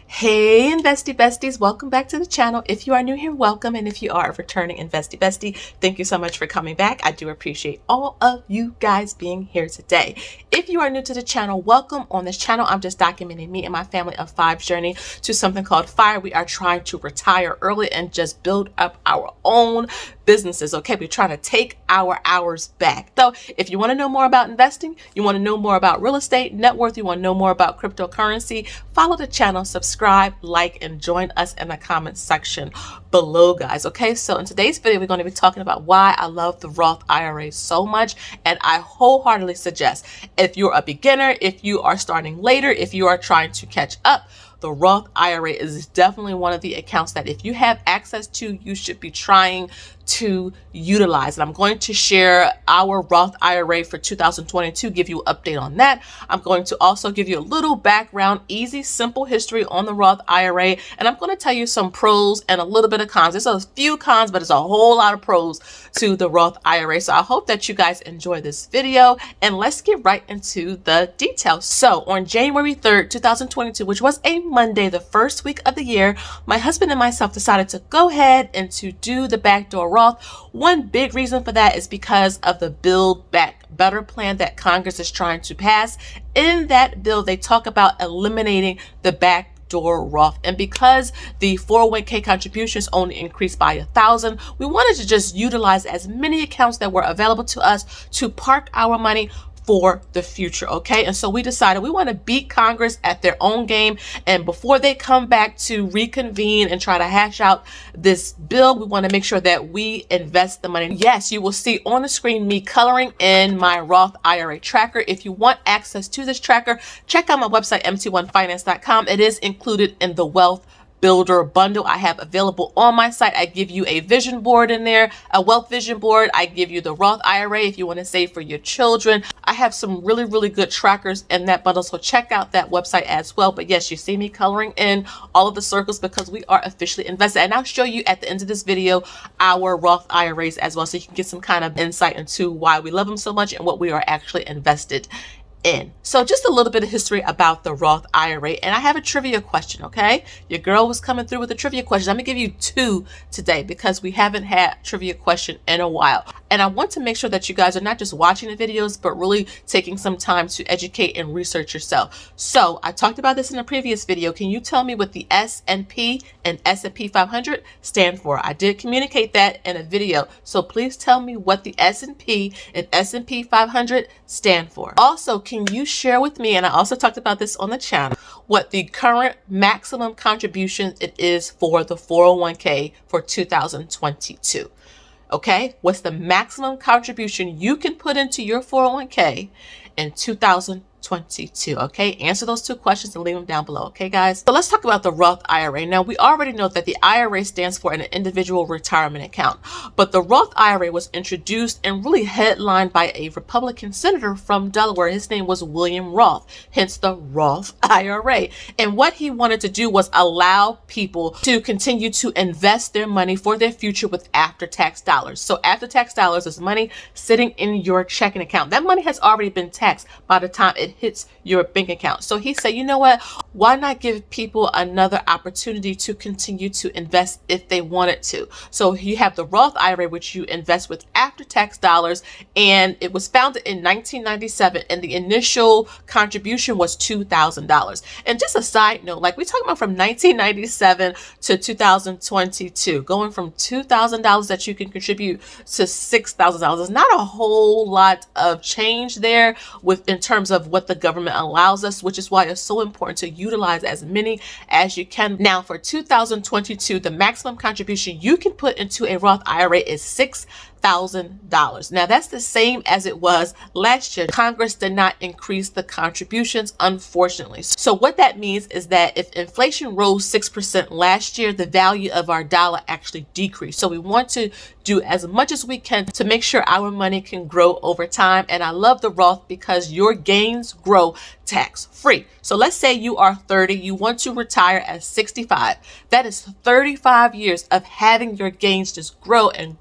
Hey investie besties, welcome back to the channel. If you are new here, welcome, and if you are a returning investie bestie, thank you so much for coming back. I do appreciate all of you guys being here today. If you are new to the channel, welcome. On this channel, I'm just documenting me and my family of five's journey to something called FIRE. We are trying to retire early and just build up our own businesses. Okay, we're trying to take our hours back. So if you want to know more about investing, you want to know more about real estate, net worth, you want to know more about cryptocurrency, follow the channel, subscribe, like, and join us in the comment section below, guys. Okay, so in today's video, we're going to be talking about why I love the Roth IRA so much. And I wholeheartedly suggest, if you're a beginner, if you are starting later, if you are trying to catch up, the Roth IRA is definitely one of the accounts that if you have access to, you should be trying to utilize. And I'm going to share our Roth IRA for 2022, give you an update on that. I'm going to also give you a little background, easy, simple history on the Roth IRA. And I'm going to tell you some pros and a little bit of cons. There's a few cons, but there's a whole lot of pros to the Roth IRA. So I hope that you guys enjoy this video, and let's get right into the details. So on January 3rd, 2022, which was a Monday, the first week of the year, my husband and myself decided to go ahead and to do the backdoor Roth. One big reason for that is because of the Build Back Better plan that Congress is trying to pass. In that bill, they talk about eliminating the backdoor Roth. And because the 401k contributions only increased by 1,000, we wanted to just utilize as many accounts that were available to us to park our money for the future. Okay, and so we decided we want to beat Congress at their own game, and before they come back to reconvene and try to hash out this bill, we want to make sure that we invest the money. Yes, you will see on the screen me coloring in my Roth IRA tracker. If you want access to this tracker, check out my website, mt1finance.com. It is included in the Wealth Builder bundle I have available on my site. I give you a vision board in there, a wealth vision board. I give you the Roth IRA if you want to save for your children. I have some really good trackers in that bundle, so check out that website as well. But yes, you see me coloring in all of the circles because we are officially invested, and I'll show you at the end of this video our Roth IRAs as well, so you can get some kind of insight into why we love them so much and what we are actually invested in. So just a little bit of history about the Roth IRA, and I have a trivia question. Okay, your girl was coming through with a trivia question. I'm gonna give you two today because we haven't had a trivia question in a while, and I want to make sure that you guys are not just watching the videos but really taking some time to educate and research yourself. So I talked about this in a previous video. Can you tell me what the S&P and S&P 500 stand for? I did communicate that in a video, so please tell me what the S&P and S&P 500 stand for. Also, can you share with me, and I also talked about this on the channel, what the current maximum contribution it is for the 401k for 2022? Okay, what's the maximum contribution you can put into your 401k in 2022? Okay, answer those two questions and leave them down below. Okay, guys, so let's talk about the Roth IRA. Now, we already know that the IRA stands for an individual retirement account, but the Roth IRA was introduced and really headlined by a Republican senator from Delaware. His name was William Roth, hence the Roth IRA. And what he wanted to do was allow people to continue to invest their money for their future with after-tax dollars. So after-tax dollars is money sitting in your checking account. That money has already been taxed by the time it hits your bank account. So he said, you know what, why not give people another opportunity to continue to invest if they wanted to? So you have the Roth IRA, which you invest with after-tax dollars, and it was founded in 1997, and the initial contribution was $2,000. And just a side note, like we're talking about from 1997 to 2022, going from $2,000 that you can contribute to $6,000. There's not a whole lot of change there in terms of what the government allows us, which is why it's so important to utilize as many as you can. Now, for 2022, the maximum contribution you can put into a Roth IRA is $6,000. Now, that's the same as it was last year. Congress did not increase the contributions, unfortunately. So what that means is that if inflation rose 6% last year, the value of our dollar actually decreased. So we want to do as much as we can to make sure our money can grow over time. And I love the Roth because your gains grow tax free. So let's say you are 30, you want to retire at 65. That is 35 years of having your gains just grow and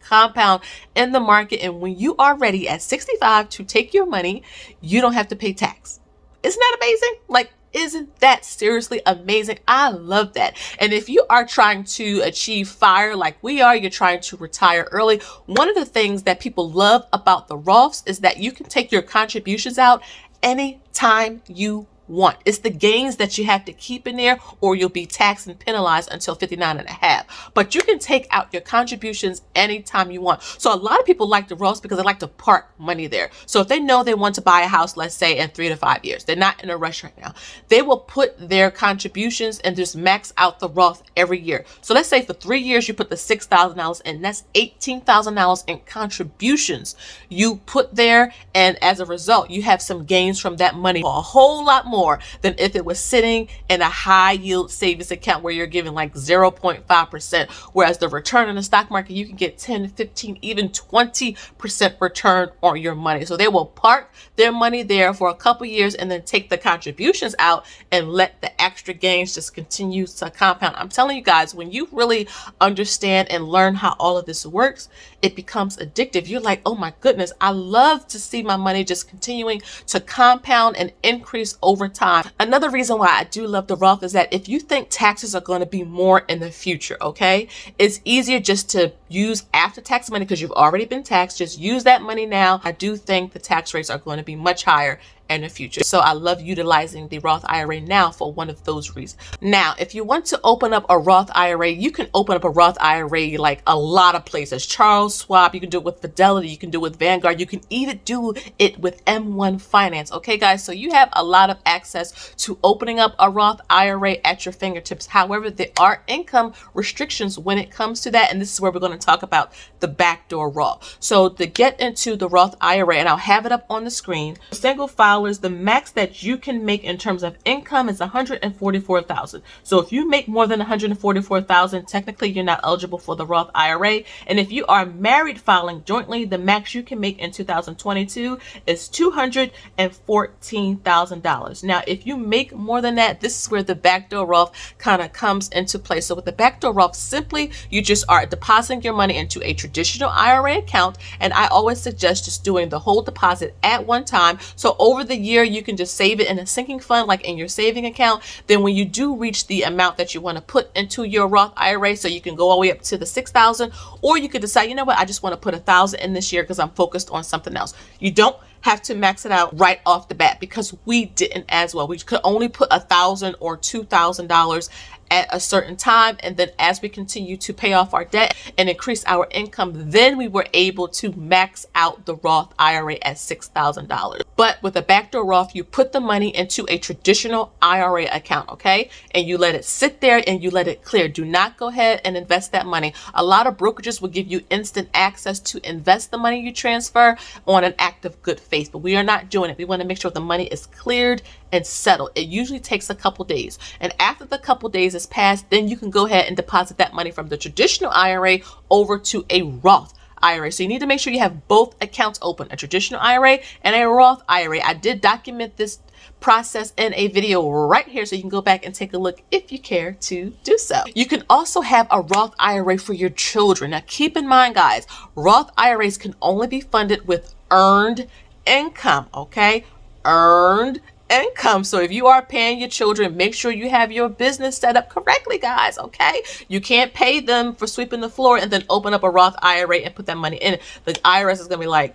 compound in the market. And when you are ready at 65 to take your money, you don't have to pay tax. Isn't that amazing? Like, Isn't that seriously amazing? I love that. And if you are trying to achieve FIRE like we are, you're trying to retire early, one of the things that people love about the Roths is that you can take your contributions out anytime you want. It's the gains that you have to keep in there, or you'll be taxed and penalized until 59 and a half. But you can take out your contributions anytime you want. So a lot of people like the Roths because they like to park money there. So if they know they want to buy a house, let's say in 3 to 5 years, they're not in a rush right now, they will put their contributions and just max out the Roth every year. So let's say for 3 years, you put the $6,000 in, that's $18,000 in contributions you put there. And as a result, you have some gains from that money, a whole lot more than if it was sitting in a high yield savings account where you're giving like 0.5%. Whereas the return in the stock market, you can get 10, 15, even 20% return on your money. So they will park their money there for a couple years and then take the contributions out and let the extra gains just continue to compound. I'm telling you guys, when you really understand and learn how all of this works, it becomes addictive. You're like, oh my goodness, I love to see my money just continuing to compound and increase over time. Another reason why I do love the Roth is that if you think taxes are going to be more in the future, okay, it's easier just to use after tax money because you've already been taxed. Just use that money now. I do think the tax rates are going to be much higher in the future. So I love utilizing the Roth IRA now for one of those reasons. Now, if you want to open up a Roth IRA, you can open up a Roth IRA like a lot of places. Charles Schwab, you can do it with Fidelity, you can do it with Vanguard, you can even do it with M1 Finance. Okay, guys, so you have a lot of access to opening up a Roth IRA at your fingertips. However, there are income restrictions when it comes to that, and this is where we're going to talk about the backdoor Roth. So to get into the Roth IRA, and I'll have it up on the screen, single file, the max that you can make in terms of income is $144,000. So if you make more than $144,000, technically you're not eligible for the Roth IRA. And if you are married filing jointly, the max you can make in 2022 is $214,000. Now, if you make more than that, this is where the backdoor Roth kind of comes into play. So with the backdoor Roth, simply you just are depositing your money into a traditional IRA account. And I always suggest just doing the whole deposit at one time. So over the year, you can just save it in a sinking fund, like in your saving account. Then when you do reach the amount that you want to put into your Roth IRA, so you can go all the way up to the 6,000, or you could decide, you know what, I just want to put 1,000 in this year because I'm focused on something else. You don't have to max it out right off the bat because we didn't as well. We could only put $1,000 or $2,000 at a certain time, and then as we continue to pay off our debt and increase our income, then we were able to max out the Roth IRA at $6,000. But with a backdoor Roth, you put the money into a traditional IRA account, okay, and you let it sit there and you let it clear. Do not go ahead and invest that money. A lot of brokerages will give you instant access to invest the money you transfer on an act of good faith, but we are not doing it. We want to make sure the money is cleared and settled. It usually takes a couple days, and after the couple days is passed, then you can go ahead and deposit that money from the traditional IRA over to a Roth IRA. So you need to make sure you have both accounts open, a traditional IRA and a Roth IRA. I did document this process in a video right here, so you can go back and take a look if you care to do so. You can also have a Roth IRA for your children. Now keep in mind, guys, Roth IRAs can only be funded with earned income, okay? Earned income. So if you are paying your children, make sure you have your business set up correctly, guys, okay? You can't pay them for sweeping the floor and then open up a Roth IRA and put that money in it. The IRS is going to be like,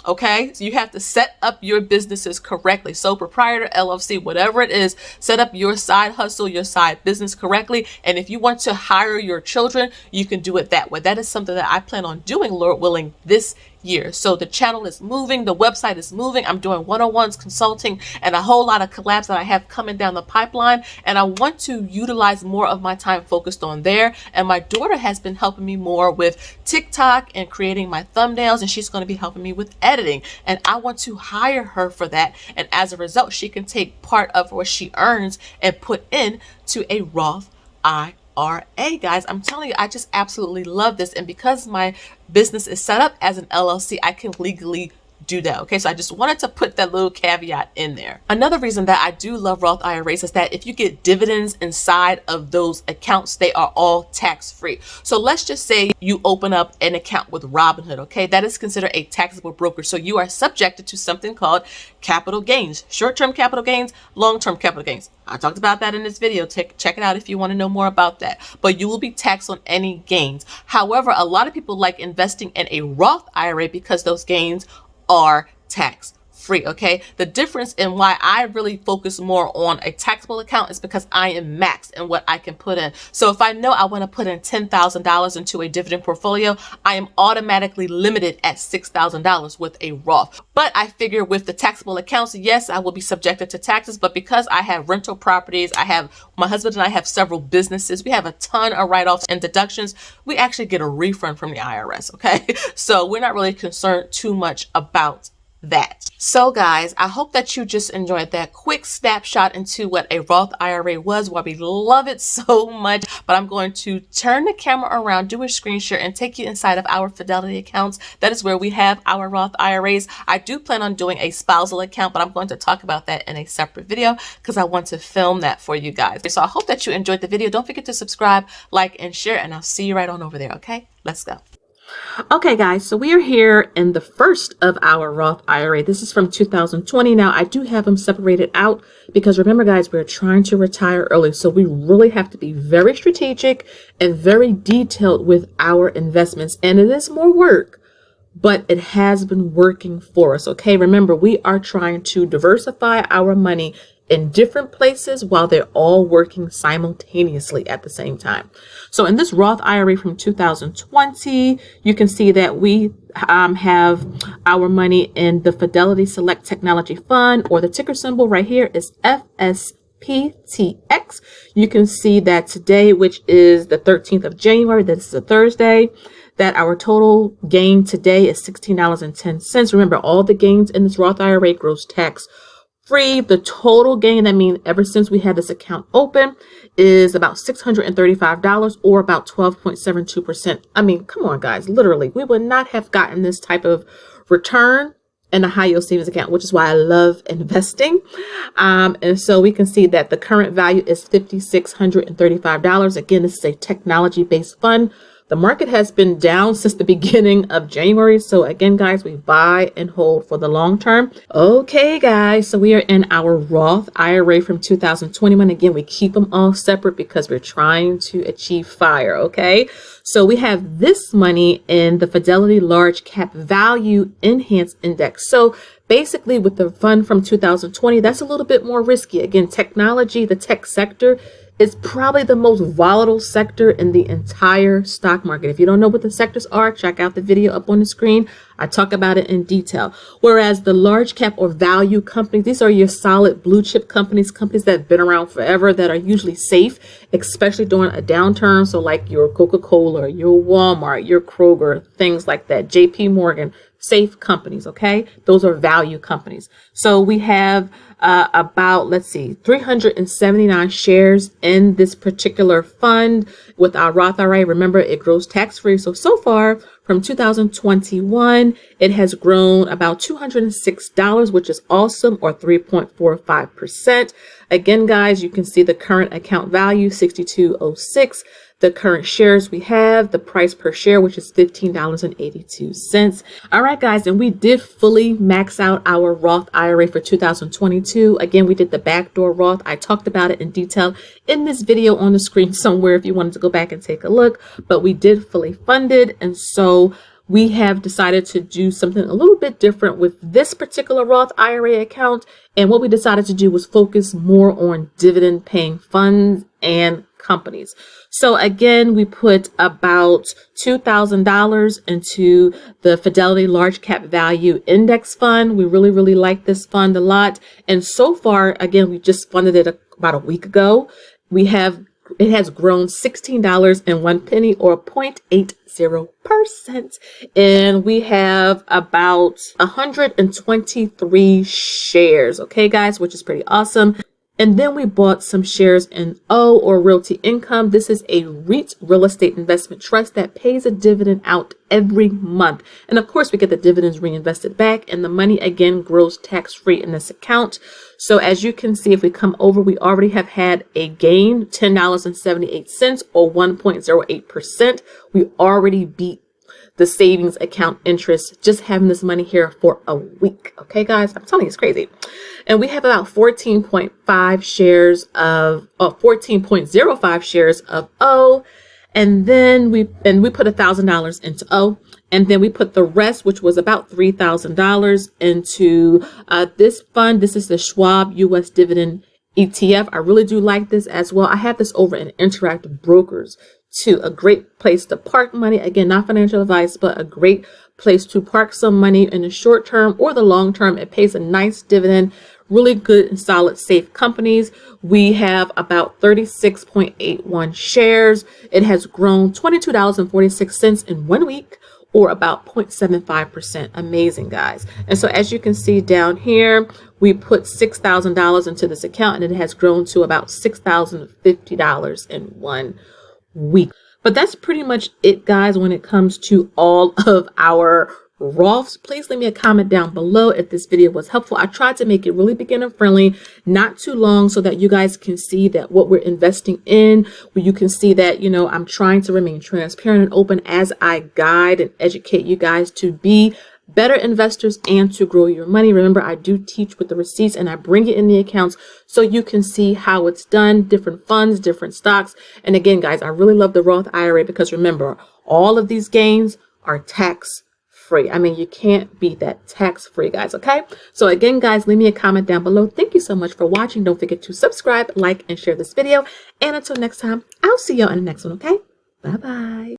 okay, so you have to set up your businesses correctly. Sole proprietor, LLC, whatever it is, set up your side hustle, your side business correctly. And if you want to hire your children, you can do it that way. That is something that I plan on doing, Lord willing, this year. So the channel is moving, the website is moving. I'm doing one-on-ones, consulting, and a whole lot of collabs that I have coming down the pipeline. And I want to utilize more of my time focused on there. And my daughter has been helping me more with TikTok and creating my thumbnails, and she's going to be helping me with editing. And I want to hire her for that. And as a result, she can take part of what she earns and put in to a Roth IRA. Guys, I'm telling you, I just absolutely love this. And because my business is set up as an LLC, I can legally do that. Okay, so I just wanted to put that little caveat in there. Another reason that I do love Roth IRAs is that if you get dividends inside of those accounts, they are all tax-free. So let's just say you open up an account with Robinhood. Okay, that is considered a taxable broker. So you are subjected to something called capital gains, short-term capital gains, long-term capital gains. I talked about that in this video. Check it out if you want to know more about that. But you will be taxed on any gains. However, a lot of people like investing in a Roth IRA because those gains are tax free. Okay, the difference in why I really focus more on a taxable account is because I am maxed in what I can put in. So if I know I want to put in $10,000 into a dividend portfolio, I am automatically limited at $6,000 with a Roth. But I figure with the taxable accounts, yes, I will be subjected to taxes, but because I have rental properties, my husband and I have several businesses, we have a ton of write-offs and deductions, we actually get a refund from the IRS. Okay, so we're not really concerned too much about that. So guys, I hope that you just enjoyed that quick snapshot into what a Roth IRA was, why we love it so much. But I'm going to turn the camera around, do a screen share, and take you inside of our Fidelity accounts. That is where we have our Roth IRAs. I do plan on doing a spousal account, but I'm going to talk about that in a separate video because I want to film that for you guys. So I hope that you enjoyed the video. Don't forget to subscribe, like, and share, and I'll see you right on over there. Okay, let's go. Okay guys, so we are here in the first of our Roth IRA. This is from 2020. Now I do have them separated out because remember guys, we're trying to retire early. So we really have to be very strategic and very detailed with our investments. And it is more work, but it has been working for us. Okay, remember, we are trying to diversify our money in different places while they're all working simultaneously at the same time. So in this Roth IRA from 2020, you can see that we have our money in the Fidelity Select Technology Fund, or the ticker symbol right here is FSPTX. You can see that today, which is the 13th of January, this is a Thursday, that our total gain today is $16.10. Remember, all the gains in this Roth IRA gross tax free. The total gain, that means ever since we had this account open, is about $635 or about 12.72%. I mean, come on guys, literally, we would not have gotten this type of return in a high yield savings account, which is why I love investing. And so we can see that the current value is $5,635. Again, this is a technology based fund. The market has been down since the beginning of January. So again, guys, we buy and hold for the long term. Okay, guys, so we are in our Roth IRA from 2021. Again, we keep them all separate because we're trying to achieve FIRE, okay? So we have this money in the Fidelity Large Cap Value Enhanced Index. So basically with the fund from 2020, that's a little bit more risky. Again, technology, the tech sector, is probably the most volatile sector in the entire stock market. If you don't know what the sectors are, check out the video up on the screen. I talk about it in detail. Whereas the large cap or value companies, these are your solid blue chip companies, companies that have been around forever, that are usually safe, especially during a downturn. So like your Coca-Cola, your Walmart, your Kroger, things like that, JP Morgan, safe companies, okay? Those are value companies. So we have about, let's see, 379 shares in this particular fund with our Roth IRA. Remember, it grows tax-free. So far from 2021, it has grown about $206, which is awesome, or 3.45%. Again, guys, you can see the current account value, $62.06. The current shares we have, the price per share, which is $15.82. All right, guys, and we did fully max out our Roth IRA for 2022. Again, we did the backdoor Roth. I talked about it in detail in this video on the screen somewhere if you wanted to go back and take a look, but we did fully fund it. And so we have decided to do something a little bit different with this particular Roth IRA account. And what we decided to do was focus more on dividend paying funds and companies. So again, we put about $2,000 into the Fidelity Large Cap Value Index Fund. We really like this fund a lot. And so far, again, we just funded it about a week ago. It has grown $16.01 or 0.80%. And we have about 123 shares. Okay, guys, which is pretty awesome. And then we bought some shares in O, or Realty Income. This is a REIT, real estate investment trust, that pays a dividend out every month. And of course, we get the dividends reinvested back, and the money again grows tax-free in this account. So as you can see, if we come over, we already have had a gain, $10.78, or 1.08%. We already beat the savings account interest just having this money here for a week. Okay, guys, I'm telling you, it's crazy. And we have about 14.05 shares of O. And then we put $1,000 into O. And then we put the rest, which was about $3,000, into this fund. This is the Schwab US Dividend ETF. I really do like this as well. I have this over in Interactive Brokers too. A great place to park money. Again, not financial advice, but a great place to park some money in the short term or the long term. It pays a nice dividend. Really good and solid, safe companies. We have about 36.81 shares. It has grown $22.46 in 1 week, or about 0.75%. Amazing, guys. And so as you can see down here, we put $6,000 into this account, and it has grown to about $6,050 in 1 week. But that's pretty much it, guys, when it comes to all of our Roths. Please leave me a comment down below if this video was helpful. I tried to make it really beginner friendly, not too long, so that you guys can see that what we're investing in, where you can see that, you know, I'm trying to remain transparent and open as I guide and educate you guys to be better investors and to grow your money. Remember, I do teach with the receipts, and I bring it in the accounts so you can see how it's done, different funds, different stocks. And again, guys, I really love the Roth IRA because remember, all of these gains are tax free. I mean, you can't beat that, tax free, guys. Okay. So again, guys, leave me a comment down below. Thank you so much for watching. Don't forget to subscribe, like, and share this video. And until next time, I'll see you on the next one. Okay. Bye-bye.